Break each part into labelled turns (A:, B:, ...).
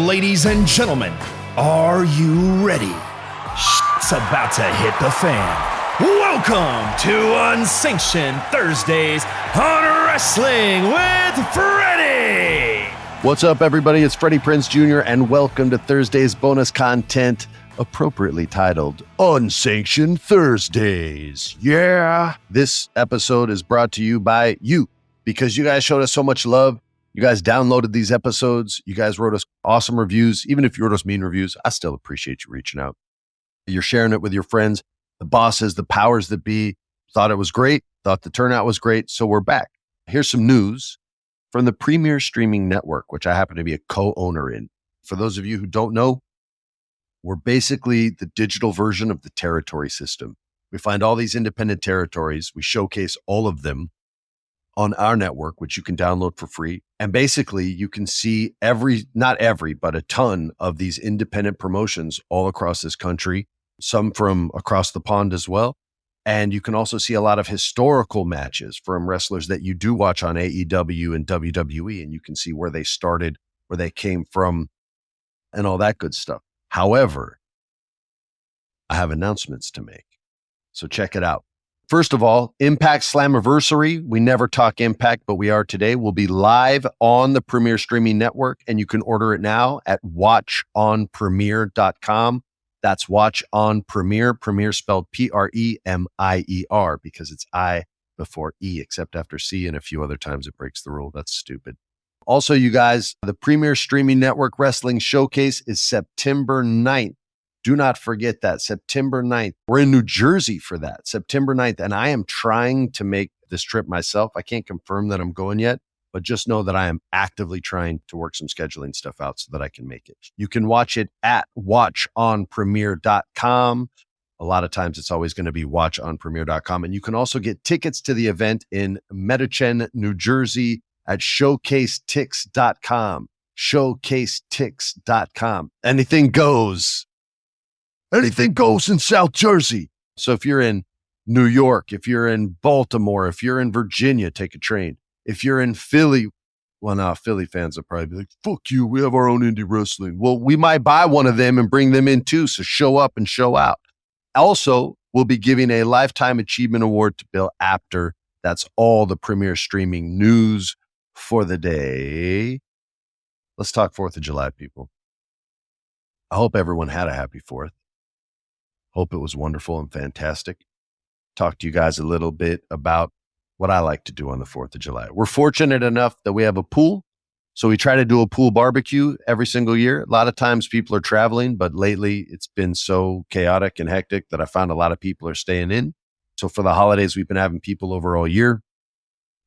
A: Ladies and gentlemen, are you ready? Shit's about to hit the fan. Welcome to Unsanctioned Thursdays on Wrestling with Freddie.
B: What's up, everybody? It's Freddie Prinze Jr., and welcome to Thursday's bonus content, appropriately titled Unsanctioned Thursdays. Yeah! This episode is brought to you by you, because you guys showed us so much love. You guys downloaded these episodes. You guys wrote us awesome reviews. Even if you wrote us mean reviews, I still appreciate you reaching out. You're sharing it with your friends, the bosses, the powers that be. Thought it was great. Thought the turnout was great. So we're back. Here's some news from the Premier Streaming Network, which I happen to be a co-owner in. For those of you who don't know, we're basically the digital version of the territory system. We find all these independent territories. We showcase all of them on our network, which you can download for free. And basically you can see not every, but a ton of these independent promotions all across this country, some from across the pond as well. And you can also see a lot of historical matches from wrestlers that you do watch on AEW and WWE, and you can see where they started, where they came from, and all that good stuff. However, I have announcements to make. So check it out. First of all, Impact Slammiversary. We never talk Impact, but we are today. We'll be live on the Premier Streaming Network, and you can order it now at watchonpremiere.com. That's Watch on Premiere, Premiere spelled Premier, because it's I before E, except after C, and a few other times it breaks the rule. That's stupid. Also, you guys, the Premier Streaming Network Wrestling Showcase is September 9th. Do not forget that, September 9th. We're in New Jersey for that, September 9th, and I am trying to make this trip myself. I can't confirm that I'm going yet, but just know that I am actively trying to work some scheduling stuff out so that I can make it. You can watch it at watchonpremiere.com. A lot of times it's always going to be watchonpremiere.com. And you can also get tickets to the event in Metuchen, New Jersey at showcasetix.com. Showcasetix.com. Anything goes. Anything goes in South Jersey. So if you're in New York, if you're in Baltimore, if you're in Virginia, take a train. If you're in Philly, well, now Philly fans will probably be like, fuck you, we have our own indie wrestling. Well, we might buy one of them and bring them in too, so show up and show out. Also, we'll be giving a Lifetime Achievement Award to Bill Apter. That's all the Premier Streaming news for the day. Let's talk 4th of July, people. I hope everyone had a happy 4th. Hope it was wonderful and fantastic. Talk to you guys a little bit about what I like to do on the 4th of July. We're fortunate enough that we have a pool, so we try to do a pool barbecue every single year. A lot of times people are traveling, but lately it's been so chaotic and hectic that I found a lot of people are staying in. So for the holidays, we've been having people over all year.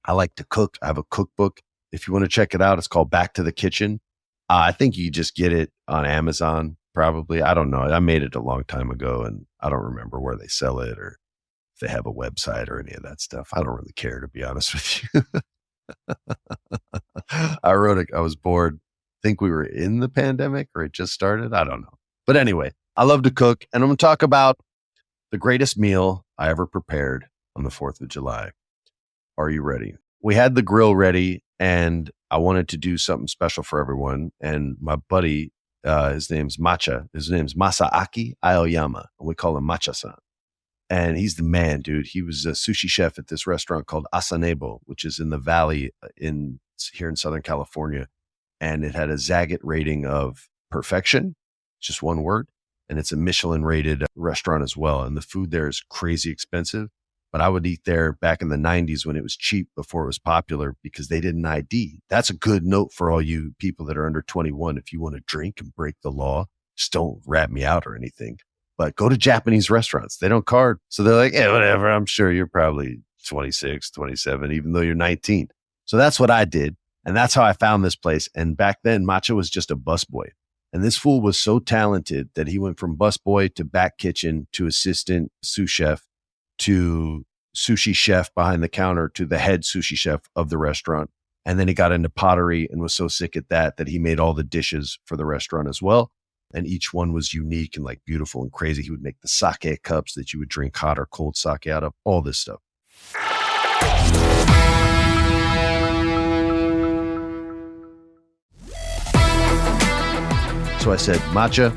B: I like to cook. I have a cookbook. If you want to check it out, it's called Back to the Kitchen. I think you just get it on Amazon, probably. I don't know. I made it a long time ago, and I don't remember where they sell it or they have a website or any of that stuff. I don't really care, to be honest with you. I wrote it. I was bored. I think we were in the pandemic or it just started. I don't know. But anyway, I love to cook, and I'm going to talk about the greatest meal I ever prepared on the 4th of July. Are you ready? We had the grill ready, and I wanted to do something special for everyone. And my buddy, his name's Masaaki Aoyama. And we call him Macha-san. And he's the man, dude. He was a sushi chef at this restaurant called Asanebo, which is in the valley here in Southern California. And it had a Zagat rating of perfection, just one word. And it's a Michelin rated restaurant as well. And the food there is crazy expensive. But I would eat there back in the 90s when it was cheap, before it was popular, because they didn't ID. That's a good note for all you people that are under 21. If you want to drink and break the law, just don't rat me out or anything. But go to Japanese restaurants. They don't card. So they're like, yeah, whatever. I'm sure you're probably 26, 27, even though you're 19. So that's what I did. And that's how I found this place. And back then, Macha was just a busboy. And this fool was so talented that he went from busboy to back kitchen to assistant sous chef to sushi chef behind the counter to the head sushi chef of the restaurant. And then he got into pottery and was so sick at that he made all the dishes for the restaurant as well. And each one was unique and like beautiful and crazy. He would make the sake cups that you would drink hot or cold sake out of, all this stuff. So I said, Matcha,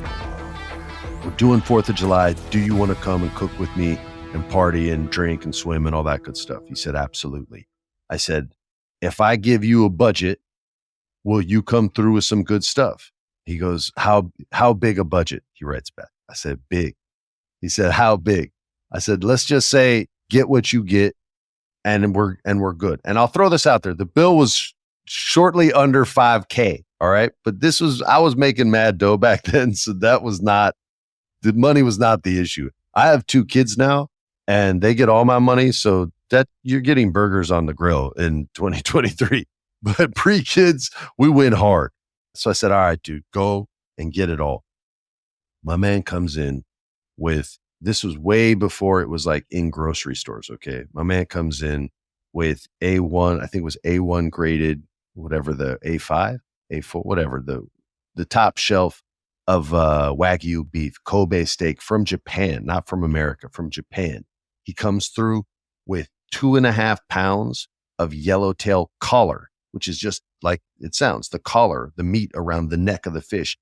B: we're doing 4th of July. Do you want to come and cook with me and party and drink and swim and all that good stuff? He said, absolutely. I said, if I give you a budget, will you come through with some good stuff? He goes, how big a budget? He writes back. I said, big. He said, how big? I said, let's just say get what you get and we're good. And I'll throw this out there. The bill was shortly under $5,000. All right. But I was making mad dough back then. So the money was not the issue. I have 2 kids now and they get all my money. So that you're getting burgers on the grill in 2023, but pre-kids, we went hard. So I said, all right, dude, go and get it all. My man comes in with, this was way before it was like in grocery stores. Okay. My man comes in with A1, I think it was A1 graded, whatever, the A5, A4, whatever, the top shelf of Wagyu beef, Kobe steak from Japan, not from America, from Japan. He comes through with 2.5 pounds of yellowtail collar, which is just like it sounds, the collar, the meat around the neck of the fish.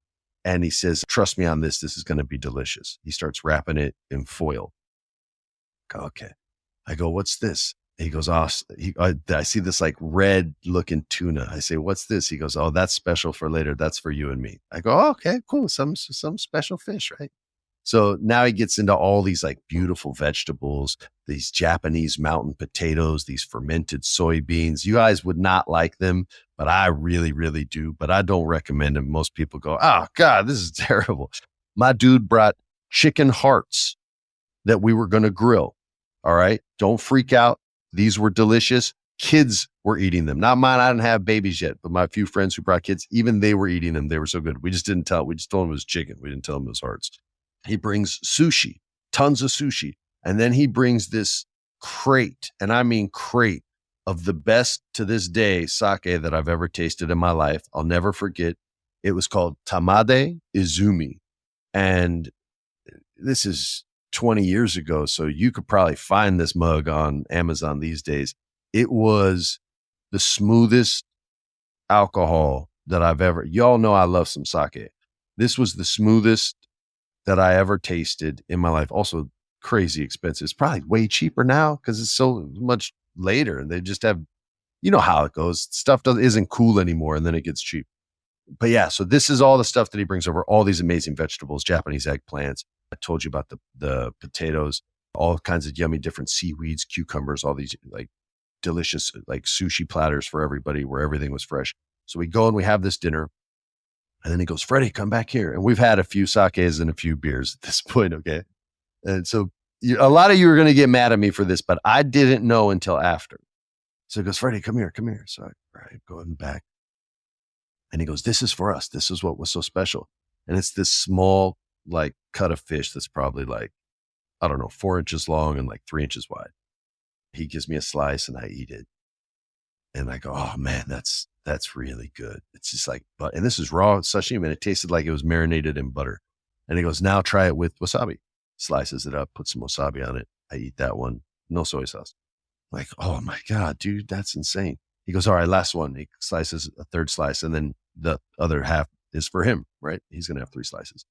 B: And he says, trust me on this. This is going to be delicious. He starts wrapping it in foil. Okay. I go, what's this? He goes, I see this like red looking tuna. I say, what's this? He goes, oh, that's special for later. That's for you and me. I go, oh, okay, cool. Some special fish, right? So now he gets into all these like beautiful vegetables, these Japanese mountain potatoes, these fermented soybeans. You guys would not like them, but I really, really do. But I don't recommend them. Most people go, oh God, this is terrible. My dude brought chicken hearts that we were going to grill. All right. Don't freak out. These were delicious. Kids were eating them. Not mine. I didn't have babies yet, but my few friends who brought kids, even they were eating them. They were so good. We just didn't tell. We just told them it was chicken. We didn't tell them it was hearts. He brings sushi, tons of sushi. And then he brings this crate, and I mean crate, of the best to this day sake that I've ever tasted in my life. I'll never forget. It was called Tamade Izumi. And this is 20 years ago. So you could probably find this mug on Amazon these days. It was the smoothest alcohol that I've ever, y'all know I love some sake. This was the smoothest that I ever tasted in my life. Also crazy expensive. It's probably way cheaper now because it's so much later and they just have, you know how it goes. Stuff isn't cool anymore and then it gets cheap. But yeah, so this is all the stuff that he brings over, all these amazing vegetables, Japanese eggplants. I told you about the potatoes, all kinds of yummy different seaweeds, cucumbers, all these like delicious like sushi platters for everybody where everything was fresh. So we go and we have this dinner. And then he goes, Freddie, come back here. And we've had a few sakes and a few beers at this point, okay? And so a lot of you are going to get mad at me for this, but I didn't know until after. So he goes, Freddie, come here. So I going back. And he goes, this is for us. This is what was so special. And it's this small like cut of fish that's probably like, I don't know, 4 inches long and like 3 inches wide. He gives me a slice and I eat it. And I go, oh man, that's really good. It's just like, and this is raw sashimi and it tasted like it was marinated in butter. And he goes, now try it with wasabi. Slices it up, put some wasabi on it. I eat that one. No soy sauce. I'm like, oh my God, dude, that's insane. He goes, all right, last one. He slices a third slice and then the other half is for him, right? He's going to have 3 slices.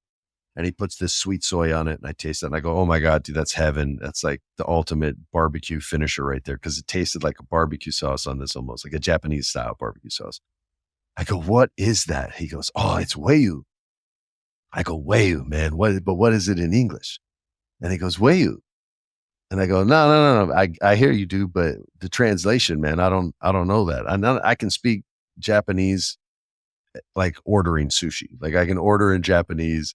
B: And he puts this sweet soy on it and I taste it and I go, oh my God, dude, that's heaven. That's like the ultimate barbecue finisher right there. Cause it tasted like a barbecue sauce on this, almost like a Japanese style barbecue sauce. I go, what is that? He goes, oh, it's Wagyu. I go, Wagyu, man. But what is it in English? And he goes, Wagyu. And I go, no. I hear you do, but the translation, man, I don't know that. I can speak Japanese, like ordering sushi. Like I can order in Japanese.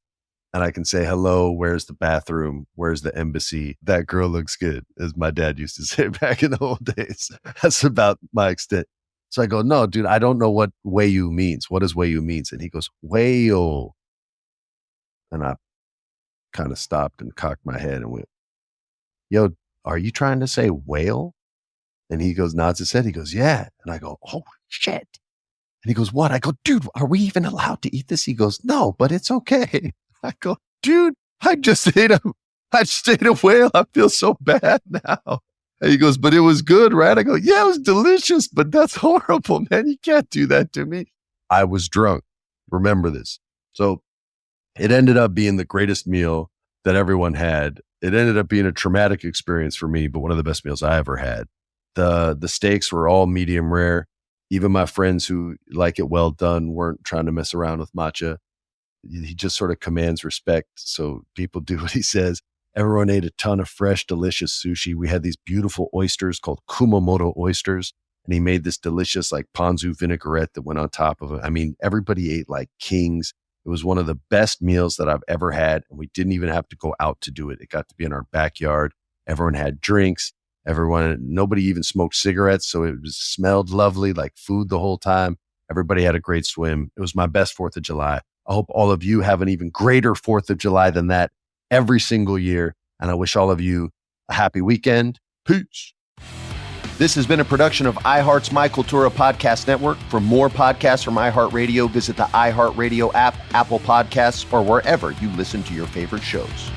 B: And I can say, hello, where's the bathroom? Where's the embassy? That girl looks good, as my dad used to say back in the old days. That's about my extent. So I go, no, dude, I don't know what Wagyu means. What does Wagyu means? And he goes, whale. And I kind of stopped and cocked my head and went, yo, are you trying to say whale? And he goes, nods his head. He goes, yeah. And I go, oh, shit. And he goes, what? I go, dude, are we even allowed to eat this? He goes, no, but it's okay. I go, dude, I just ate a whale. I feel so bad now. And he goes, but it was good, right? I go, yeah, it was delicious, but that's horrible, man. You can't do that to me. I was drunk. Remember this. So It ended up being the greatest meal that everyone had. It ended up being a traumatic experience for me, but one of the best meals I ever had. The steaks were all medium rare. Even my friends who like it well done weren't trying to mess around with matcha. He just sort of commands respect. So people do what he says. Everyone ate a ton of fresh, delicious sushi. We had these beautiful oysters called Kumamoto oysters. And he made this delicious like ponzu vinaigrette that went on top of it. I mean, everybody ate like kings. It was one of the best meals that I've ever had. And we didn't even have to go out to do it. It got to be in our backyard. Everyone had drinks. Nobody even smoked cigarettes. So it smelled lovely, like food the whole time. Everybody had a great swim. It was my best 4th of July. I hope all of you have an even greater 4th of July than that every single year. And I wish all of you a happy weekend. Peace. This has been a production of iHeart's My Cultura Podcast Network. For more podcasts from iHeartRadio, visit the iHeartRadio app, Apple Podcasts, or wherever you listen to your favorite shows.